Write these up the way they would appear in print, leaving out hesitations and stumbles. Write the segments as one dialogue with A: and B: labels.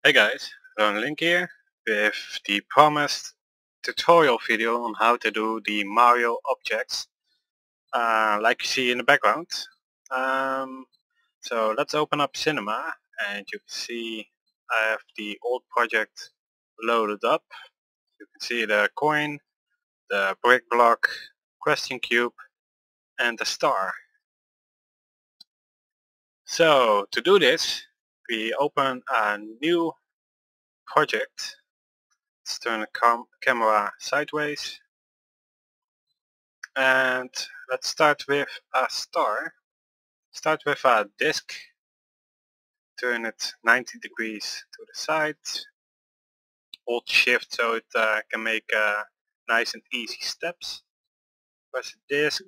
A: Hey guys, Ron Link here with the promised tutorial video on how to do the Mario objects like you see in the background. Um, so let's open up Cinema and you can see I have the old project loaded up. You can see the coin, the brick block, question cube and the star. So to do this we open a new project. Let's turn the camera sideways and let's start with a star. Start with a disk, turn it 90 degrees to the side, hold shift so it can make nice and easy steps. Press the disk,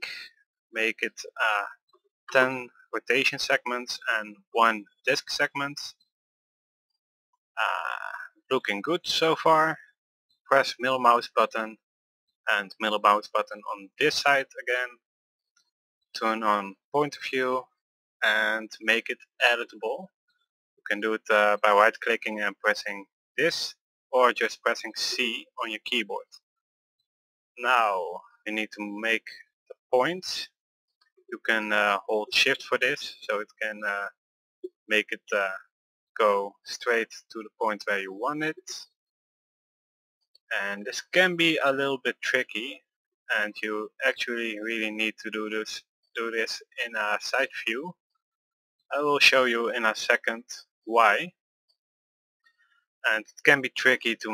A: make it 10 rotation segments and 1 disk segment. Looking good so far. Press middle mouse button and middle mouse button on this side again. Turn on point of view and make it editable. You can do it by right clicking and pressing this or just pressing C on your keyboard. Now you need to make the points. You can hold shift for this so it can make it go straight to the point where you want it. And this can be a little bit tricky and you actually really need to do this in a side view. I will show you in a second why. And it can be tricky to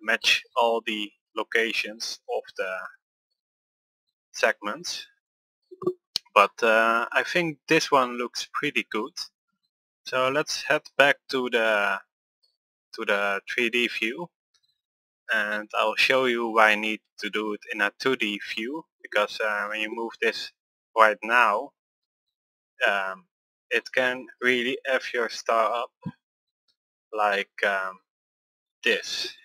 A: match all the locations of the segments, but I think this one looks pretty good. So let's head back to the 3D view and I'll show you why I need to do it in a 2D view, because when you move this right now it can really F your star up like this.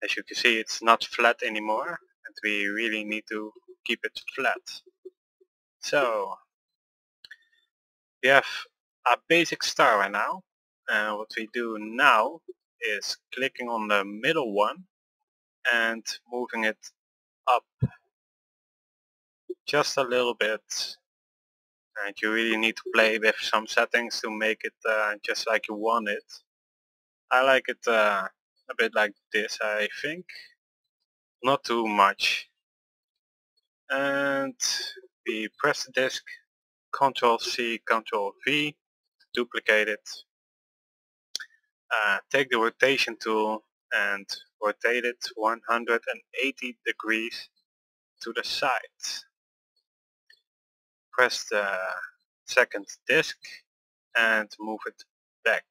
A: As you can see, it's not flat anymore and we really need to keep it flat. So we have a basic star right now, and what we do now is clicking on the middle one and moving it up just a little bit, and you really need to play with some settings to make it just like you want it. I like it a bit like this, I think, not too much. And we press the disk, Ctrl C, Ctrl V, duplicate it, take the rotation tool and rotate it 180 degrees to the side. Press the second disk and move it back.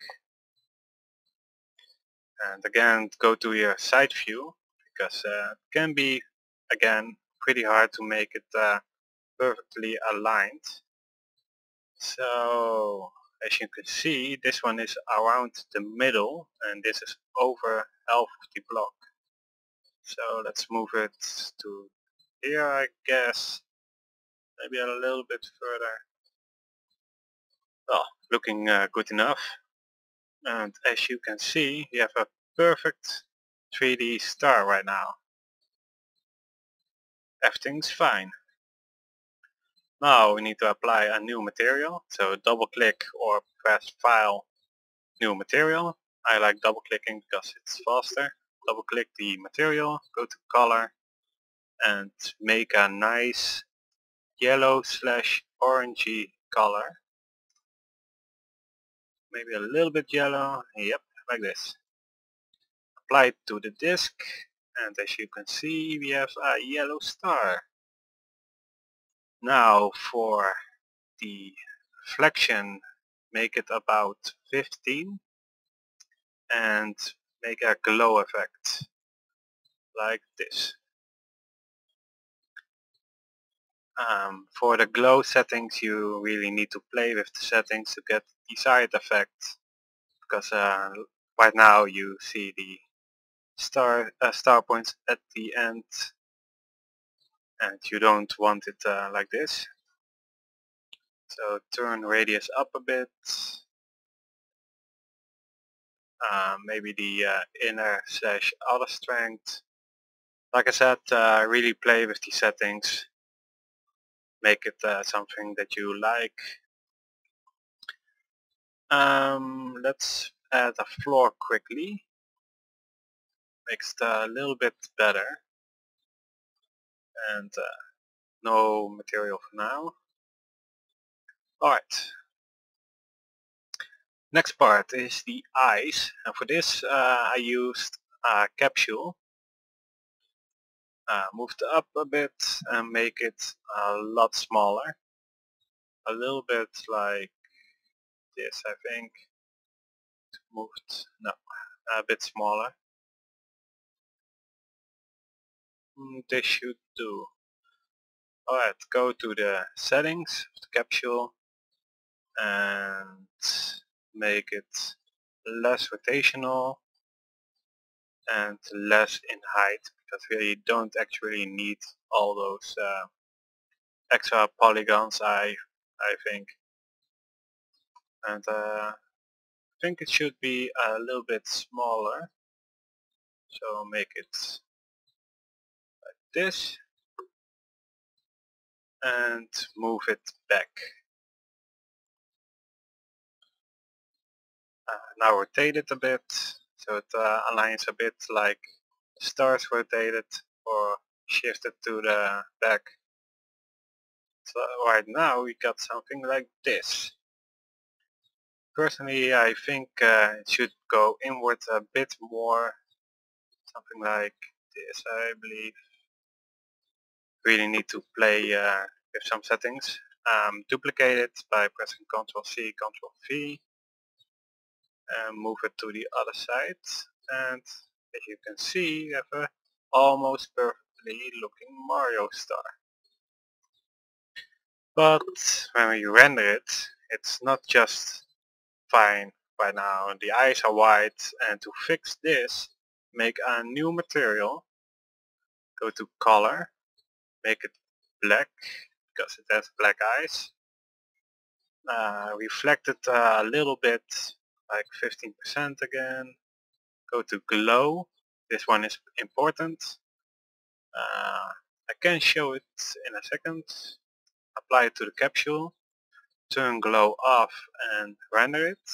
A: And again go to your side view, because it can be again pretty hard to make it perfectly aligned. So as you can see, this one is around the middle and this is over half of the block. So let's move it to here, I guess, maybe a little bit further. Oh, looking good enough. And as you can see, you have a perfect 3D star right now. Everything's fine. Now we need to apply a new material, so double click or press File, New Material. I like double clicking because it's faster. Double click the material, go to Color and make a nice yellow/orangey color. Maybe a little bit yellow, yep, like this. Apply it to the disk and as you can see we have a yellow star. Now for the reflection, make it about 15 and make a glow effect like this. For the glow settings you really need to play with the settings to get the desired effect, because right now you see the star points at the end and you don't want it like this. So turn radius up a bit maybe the inner slash outer strength. Like I said, really play with the settings, make it something that you like. Let's add a floor quickly, makes it a little bit better, and no material for now. Alright, next part is the eyes, and for this I used a capsule. Moved up a bit and make it a lot smaller, a little bit like this I think. Moved, no, a bit smaller. This should do. Alright, go to the settings of the capsule and make it less rotational and less in height, because we don't actually need all those extra polygons I think. And I think it should be a little bit smaller, so make it like this and move it back. Now rotate it a bit so it aligns a bit like stars rotated or shifted to the back. So right now we got something like this. Personally I think it should go inward a bit more, something like this I believe. Really need to play with some settings. Duplicate it by pressing Ctrl C, Ctrl V, and move it to the other side, and as you can see we have a almost perfectly looking Mario star. But when you render it, it's not just fine right now. The eyes are white, and to fix this, make a new material, go to color, make it black because it has black eyes, reflect it a little bit, like 15% again, go to glow, this one is important. I can show it in a second. Apply it to the capsule, turn glow off and render it.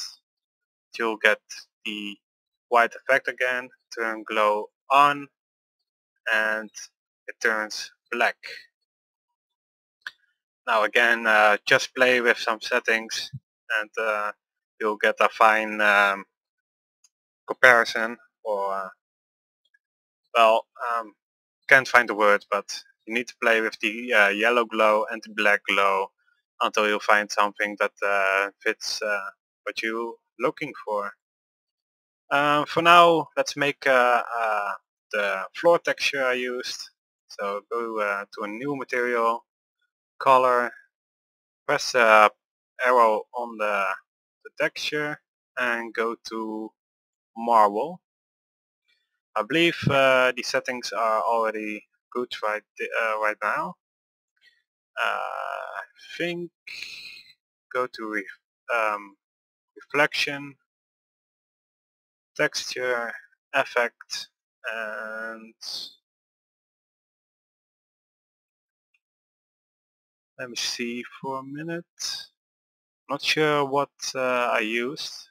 A: You'll get the white effect again, turn glow on and it turns black. Now again, just play with some settings and you'll get a fine comparison, or well, can't find the word, but you need to play with the yellow glow and the black glow until you find something that fits what you're looking for. For now, let's make the floor texture I used. So go to a new material, color, press arrow on the texture and go to marble. I believe the settings are already good right now. I think go to reflection, texture, effect, and let me see for a minute. Not sure what I used.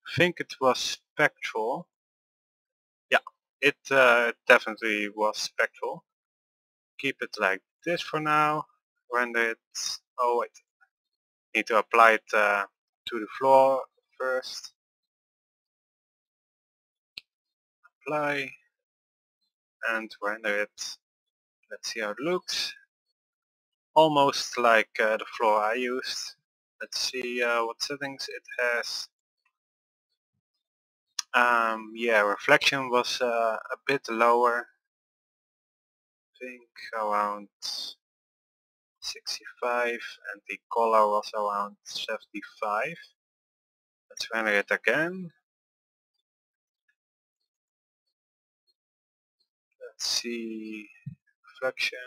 A: I think it was spectral. Yeah, it definitely was spectral. Keep it like this for now. Render it. Oh wait, need to apply it to the floor first. Apply and render it. Let's see how it looks. Almost like the floor I used. Let's see what settings it has. Yeah, reflection was a bit lower. I think around 65, and the color was around 75. Let's render it again. Let's see, reflection.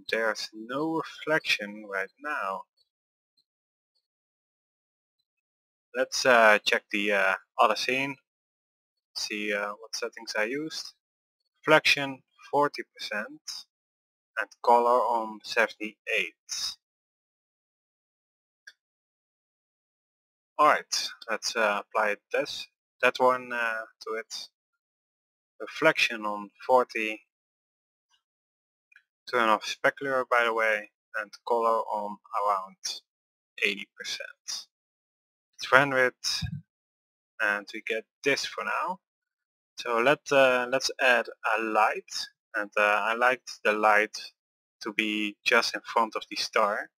A: There's no reflection right now. Let's check the other scene, see what settings I used. Reflection 40% and color on 78. Alright, let's apply that one to it. Reflection on 40, turn off specular by the way, and color on around 80%. Let's render it and we get this for now. So let's add a light, and I like the light to be just in front of the star,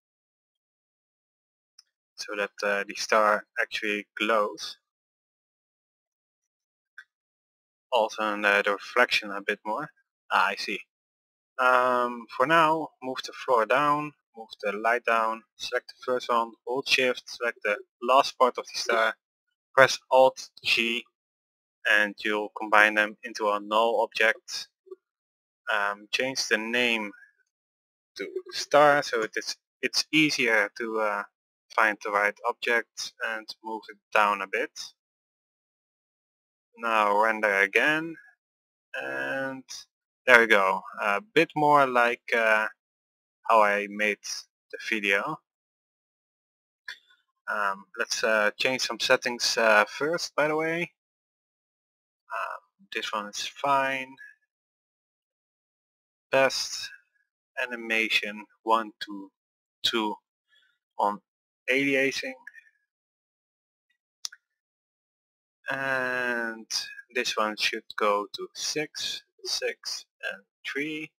A: so that the star actually glows. Also the reflection a bit more. I see. For now, move the floor down, move the light down, select the first one, hold shift, select the last part of the star, press Alt G, and you'll combine them into a null object. Change the name to star so it's easier to find the right object, and move it down a bit. Now render again, and there we go. A bit more like how I made the video. Let's change some settings first, by the way. This one is fine. Best animation 1 to 2 on aliasing. And this one should go to 6, 6 and 3.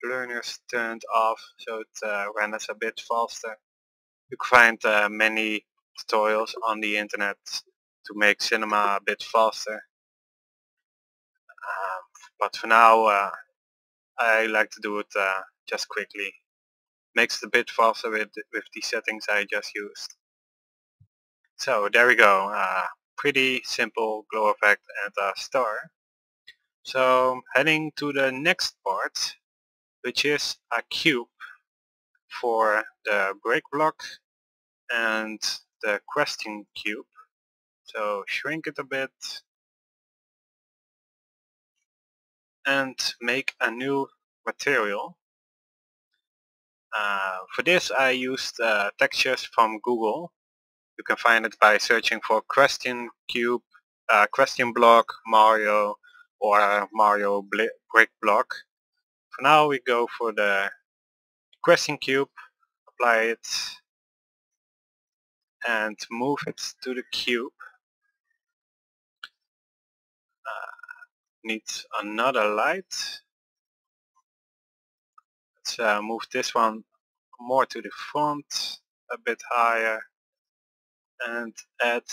A: Learners turned off so it renders a bit faster. You can find many tutorials on the internet to make cinema a bit faster. But for now I like to do it just quickly. Makes it a bit faster with the settings I just used. So there we go. Pretty simple glow effect and a star. So heading to the next part, which is a cube for the break block and the question cube. So shrink it a bit and make a new material. For this I used textures from Google. You can find it by searching for question cube, question block, Mario, or Mario brick block. For now we go for the question cube, apply it and move it to the cube. Needs another light. Let's move this one more to the front, a bit higher, and add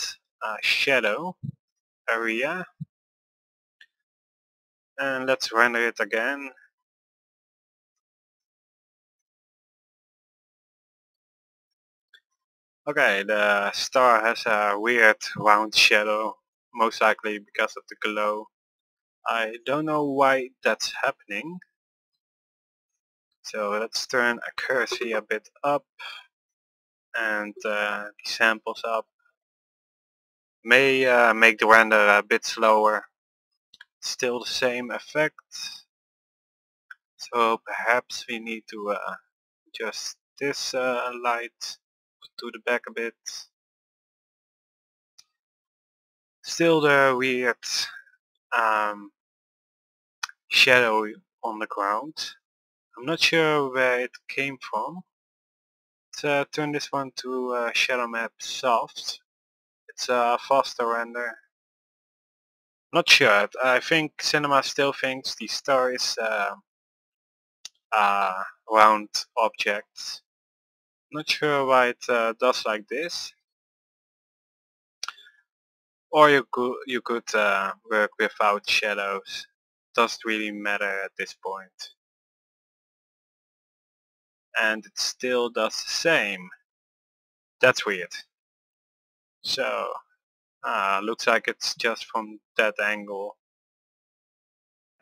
A: a shadow area. And let's render it again. Okay, the star has a weird round shadow, most likely because of the glow. I don't know why that's happening. So let's turn accuracy a bit up and the samples up. May make the render a bit slower. Still the same effect. So perhaps we need to adjust this light to the back a bit. Still the weird shadow on the ground. I'm not sure where it came from. Let's turn this one to shadow map soft. It's a faster render. Not sure. I think cinema still thinks the star is a round object. Not sure why it does like this. Or you could work without shadows. Doesn't really matter at this point. And it still does the same. That's weird. So looks like it's just from that angle.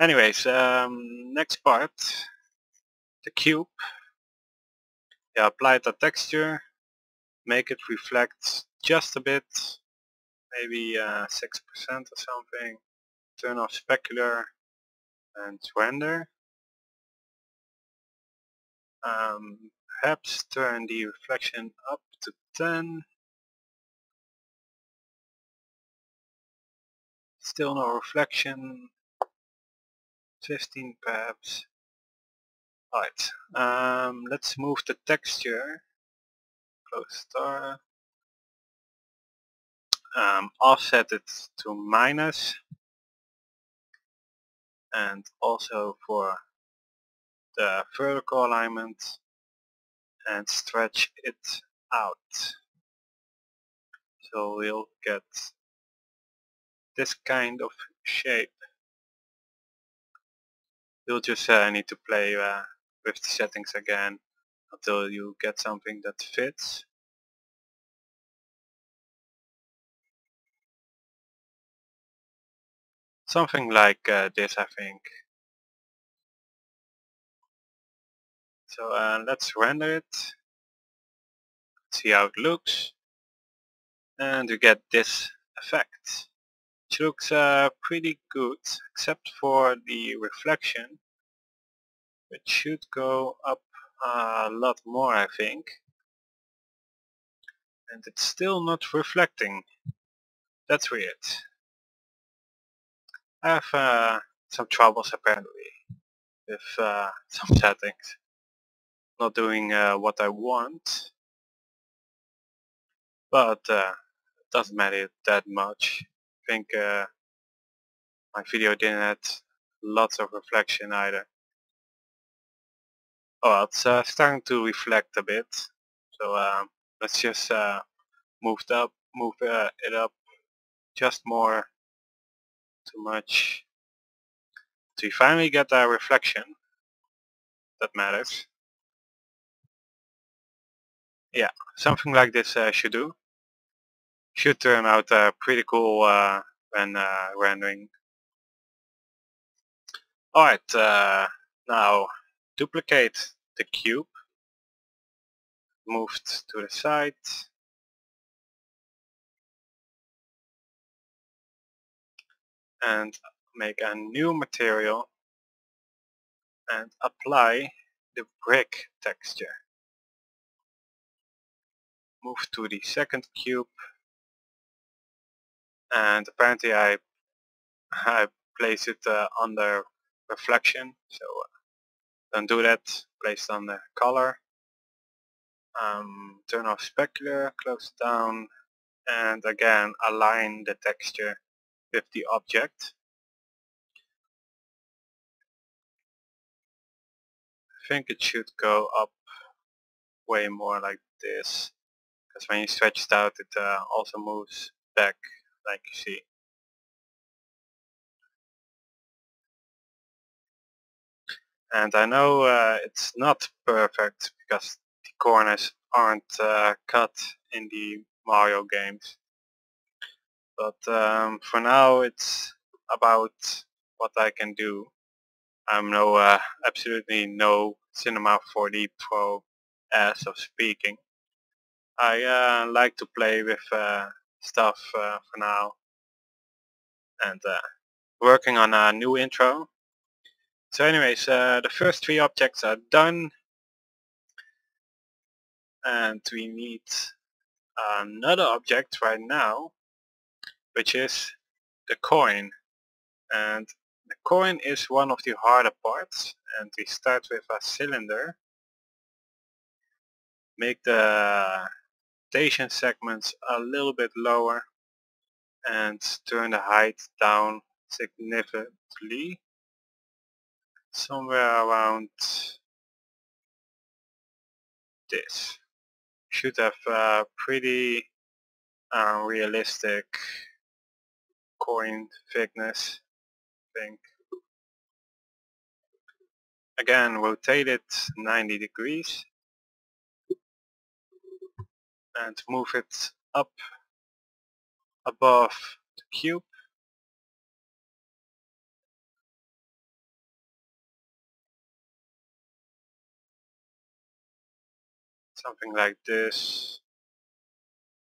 A: Anyways, next part. the cube, you apply the texture, make it reflect just a bit, maybe 6% or something, turn off specular and render. Perhaps turn the reflection up to 10. Still no reflection. 15 perhaps. Alright, let's move the texture. Close star. Offset it to minus. And also for the vertical alignment. And stretch it out. So we'll get this kind of shape. You'll just need to play with the settings again until you get something that fits. Something like this, I think. So let's render it. See how it looks. And you get this effect. Which looks pretty good, except for the reflection. It should go up a lot more, I think. And it's still not reflecting. That's weird. I have some troubles apparently with some settings. Not doing what I want. But it doesn't matter that much. I think my video didn't have lots of reflection either. Oh, it's starting to reflect a bit. So let's just move it up just more. Too much. So you finally get a reflection that matters. Yeah, something like this should do. Should turn out pretty cool when rendering. Alright, now duplicate the cube. Moved to the side. And make a new material and apply the brick texture. Move to the second cube and apparently I place it under reflection, so don't do that. Place it on the color. Turn off specular, close it down, and again align the texture with the object. I think it should go up way more like this, because when you stretch it out it also moves back like you see. And I know it's not perfect because the corners aren't cut in the Mario games. But for now it's about what I can do. I'm absolutely no Cinema 4D Pro as of speaking. I like to play with stuff for now and working on a new intro. So anyways, the first 3 objects are done and we need another object right now, which is the coin. And the coin is one of the harder parts, and we start with a cylinder. Make the rotation segments a little bit lower and turn the height down significantly, somewhere around this. Should have a pretty realistic coin thickness, I think. Again, rotate it 90 degrees and move it up above the cube. something like this,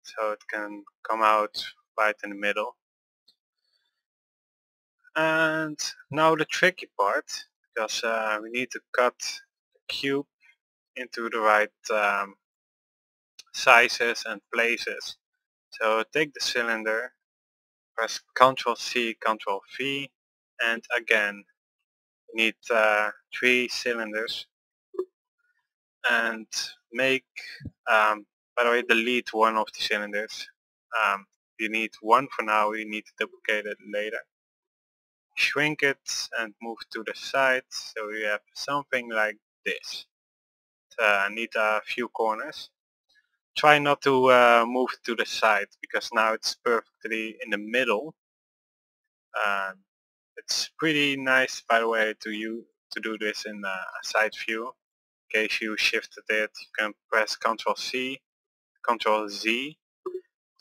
A: so it can come out right in the middle. And now the tricky part, because we need to cut the cube into the right sizes and places. So take the cylinder, press Ctrl C, Ctrl V, and again we need 3 cylinders, and make, by the way, delete one of the cylinders. You need one for now, you need to duplicate it later. Shrink it and move to the side, so you have something like this. Need a few corners. Try not to move to the side, because now it's perfectly in the middle. It's pretty nice, by the way, to do this in a side view. In case you shifted it, you can press Ctrl C, Ctrl Z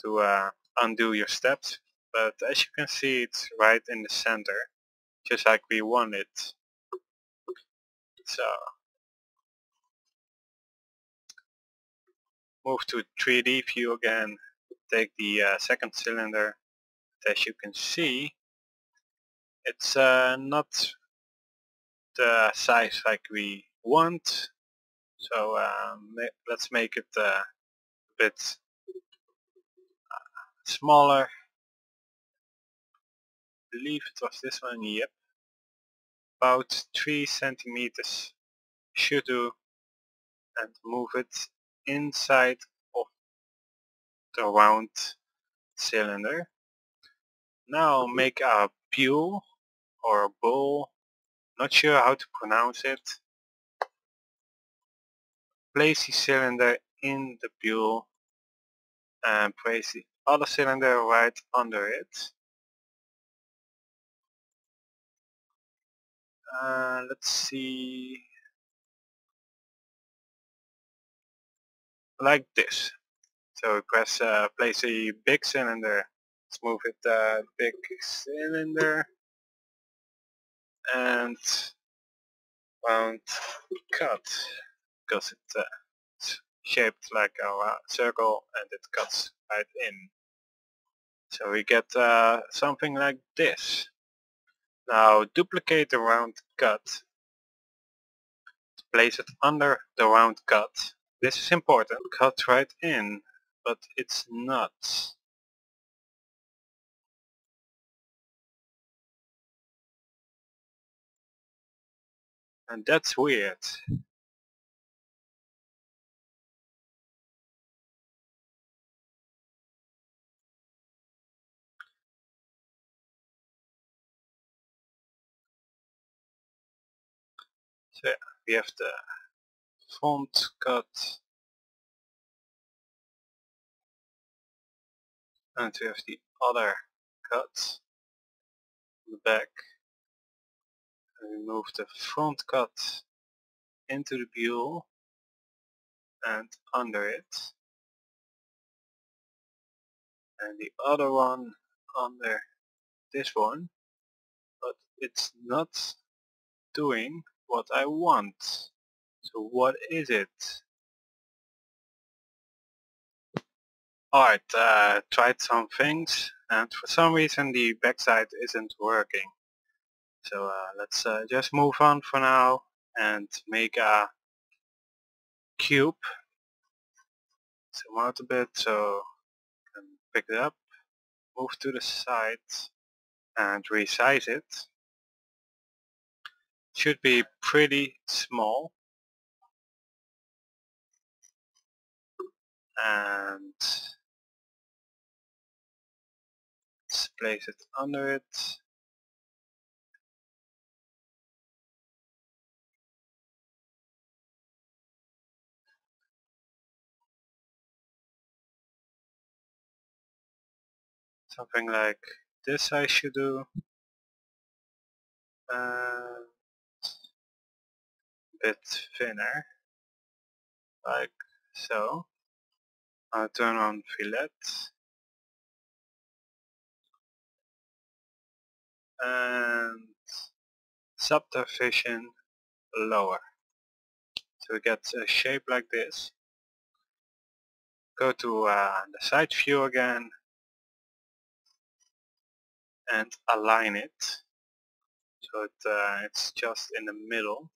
A: to undo your steps. But as you can see, it's right in the center, just like we want it. So move to 3D view again, take the second cylinder. As you can see, it's not the size like we want, so let's make it a bit smaller. I believe it was this one, yep, about 3 centimeters should do, and move it inside of the round cylinder. Now make a bule or a bowl, not sure how to pronounce it. Place the cylinder in the bule and place the other cylinder right under it. Let's see, like this. So press place a big cylinder. Let's move it big cylinder and round cut, because it's shaped like a circle and it cuts right in. So we get something like this. Now duplicate the round cut, place it under the round cut. This is important, cut right in, but it's not. And that's weird. So yeah, we have the front cut and we have the other cut on the back. And we move the front cut into the bule and under it, and the other one under this one, but it's not doing what I want. So what is it? Alright, tried some things, and for some reason the backside isn't working. So let's just move on for now and make a cube. Zoom out a bit so I can pick it up, move to the side and resize it. Should be pretty small, and let's place it under it. Something like this I should do. A bit thinner, like so. I'll turn on fillet and subdivision lower. So we get a shape like this. go to the side view again and align it so it's just in the middle.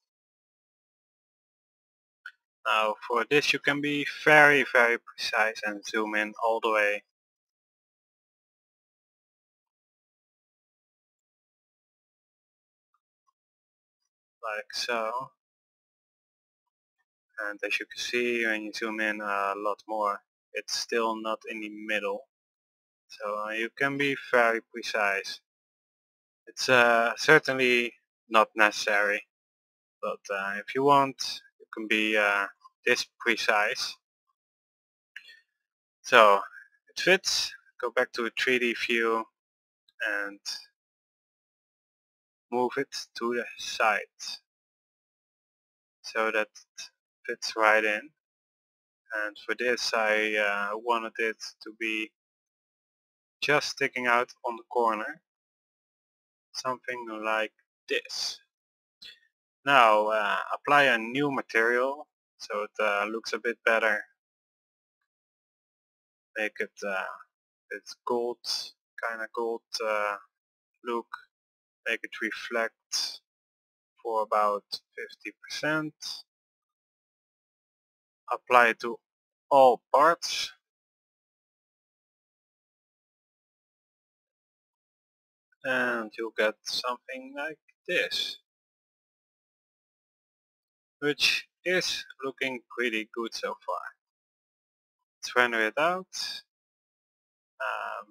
A: Now for this you can be very precise and zoom in all the way. Like so. And as you can see, when you zoom in a lot more, it's still not in the middle. So you can be very precise. It's certainly not necessary, but if you want, you can be this precise. So it fits. Go back to a 3D view and move it to the side so that it fits right in. And for this I wanted it to be just sticking out on the corner, something like this. Now apply a new material so it looks a bit better. Make it it's gold, kind of gold look. Make it reflect for about 50%. Apply it to all parts. And you'll get something like this, which is looking pretty good so far. Let's render it out.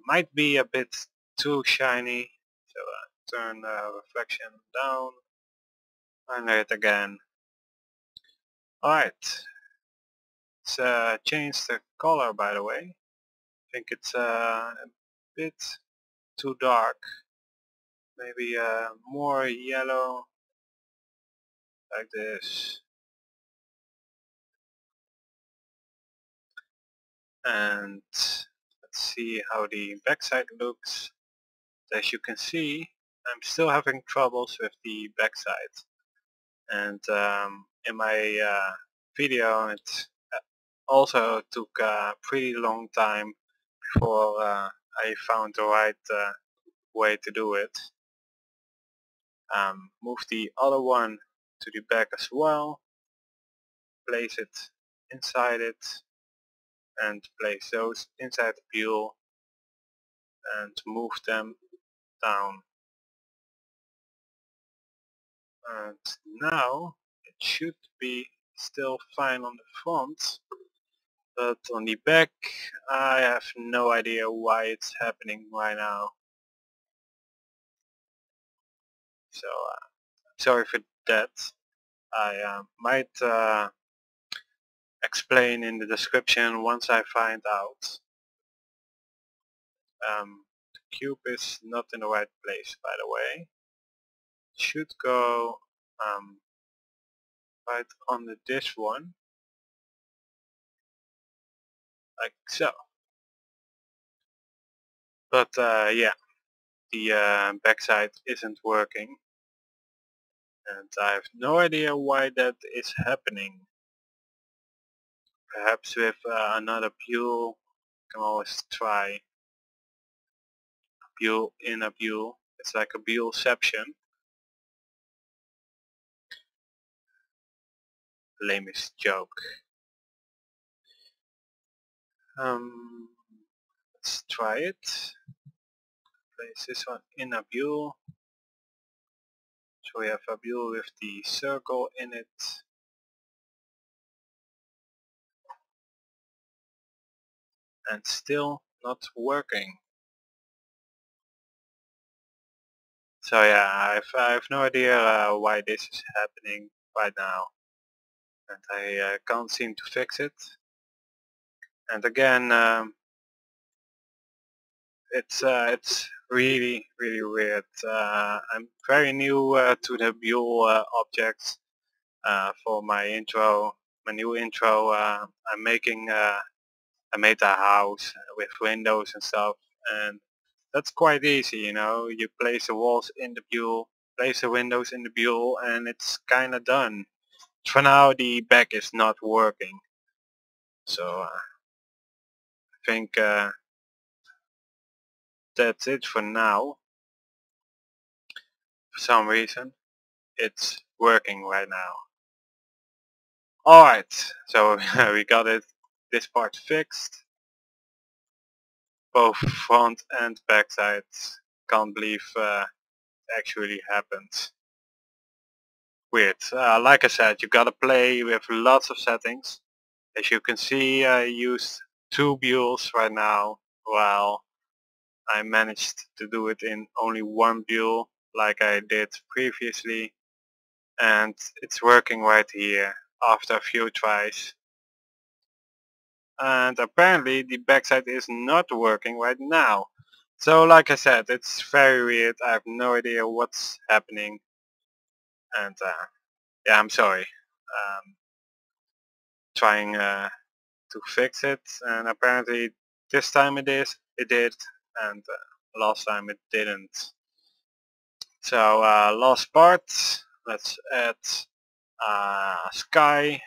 A: Might be a bit too shiny, so turn the reflection down, render it again. Alright, let's change the color by the way. I think it's a bit too dark. Maybe more yellow, like this. And let's see how the backside looks. As you can see, I'm still having troubles with the backside. And in my video it also took a pretty long time before I found the right way to do it. Move the other one to the back as well, place it inside it, and place those inside the buell and move them down. And now it should be still fine on the front, but on the back I have no idea why it's happening right now. So sorry for that. I might explain in the description once I find out. The cube is not in the right place, by the way. It should go right under this one, like so. But yeah, the backside isn't working, and I have no idea why that is happening. Perhaps with another buell, you can always try a buell in a buell. It's like a buellception. Lamest joke. Let's try it. Place this one in a buell. So we have a buell with the circle in it. And still not working. So yeah, I have no idea why this is happening right now. And I can't seem to fix it. And again, it's really weird. I'm very new to the buell objects. For my intro, my new intro, I'm making I made a house with windows and stuff, and that's quite easy, you know. You place the walls in the buell, place the windows in the buell, and it's kinda done. For now the back is not working, so think that's it for now. For some reason it's working right now. Alright, so we got this part fixed. Both front and back sides. Can't believe it actually happened. Weird. Like I said, you gotta play with lots of settings. As you can see, I used 2 builds right now, while I managed to do it in only 1 build like I did previously, and it's working right here after a few tries. And apparently the backside is not working right now. So like I said, it's very weird. I have no idea what's happening, and yeah, I'm sorry. Trying to fix it, and apparently this time it did, and last time it didn't. So last part, let's add sky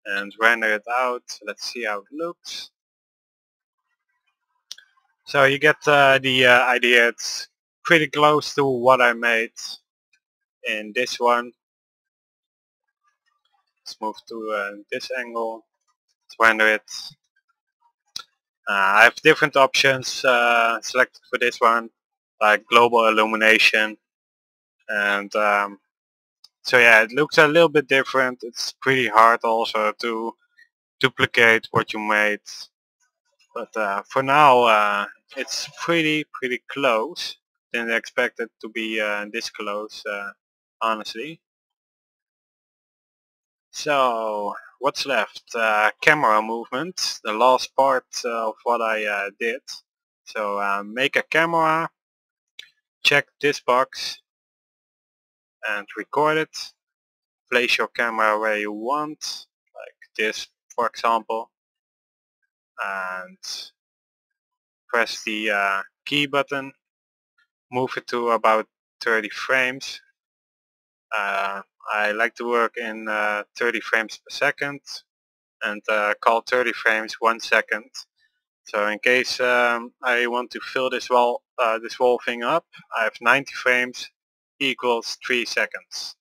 A: and render it out. Let's see how it looks. So you get the idea. It's pretty close to what I made in this one. Let's move to this angle. Let's render it. I have different options selected for this one, like global illumination, and so yeah, it looks a little bit different. It's pretty hard also to duplicate what you made, but for now it's pretty close. Didn't expect it to be this close, honestly. So what's left? Camera movement, the last part of what I did. So make a camera, check this box and record it. Place your camera where you want, like this for example, and press the key button. Move it to about 30 frames. I like to work in 30 frames per second, and call 30 frames 1 second. So in case I want to fill this whole thing up, I have 90 frames equals 3 seconds.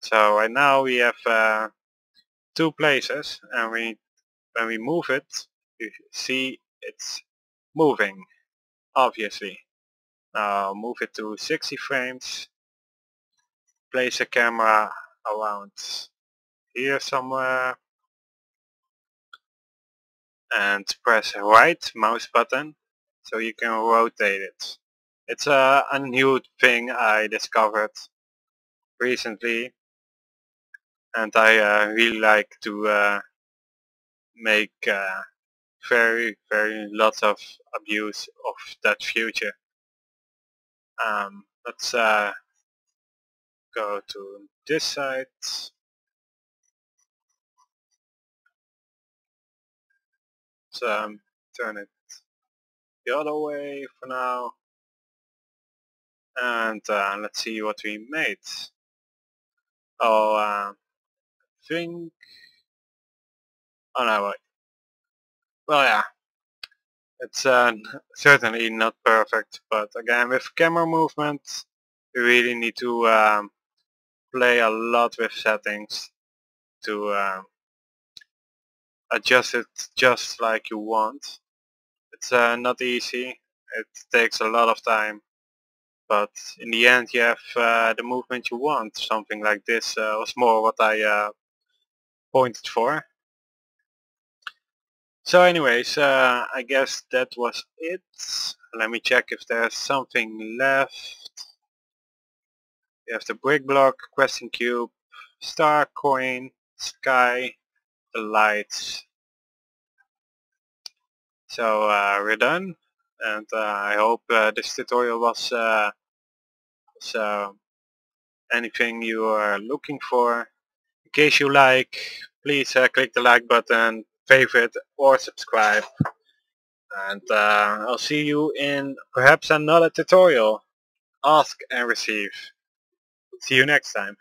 A: So right now we have 2 places, and when we move it, you see it's moving, obviously. Now move it to 60 frames, place the camera around here somewhere, and press right mouse button so you can rotate it. It's a new thing I discovered recently, and I really like to make very lots of abuse of that feature. Let's go to this side. So turn it the other way for now, and let's see what we made. Oh, think. Oh no, wait. Well, yeah, it's certainly not perfect, but again, with camera movement, you really need to play a lot with settings to adjust it just like you want. It's not easy. It takes a lot of time, but in the end you have the movement you want. Something like this was more what I pointed for. So anyways, I guess that was it. Let me check if there's something left. You have the brick block, question cube, star, coin, sky, the lights. So we're done, and I hope this tutorial was anything you are looking for. In case you like, please click the like button, favorite or subscribe, and I'll see you in perhaps another tutorial. Ask and receive. See you next time.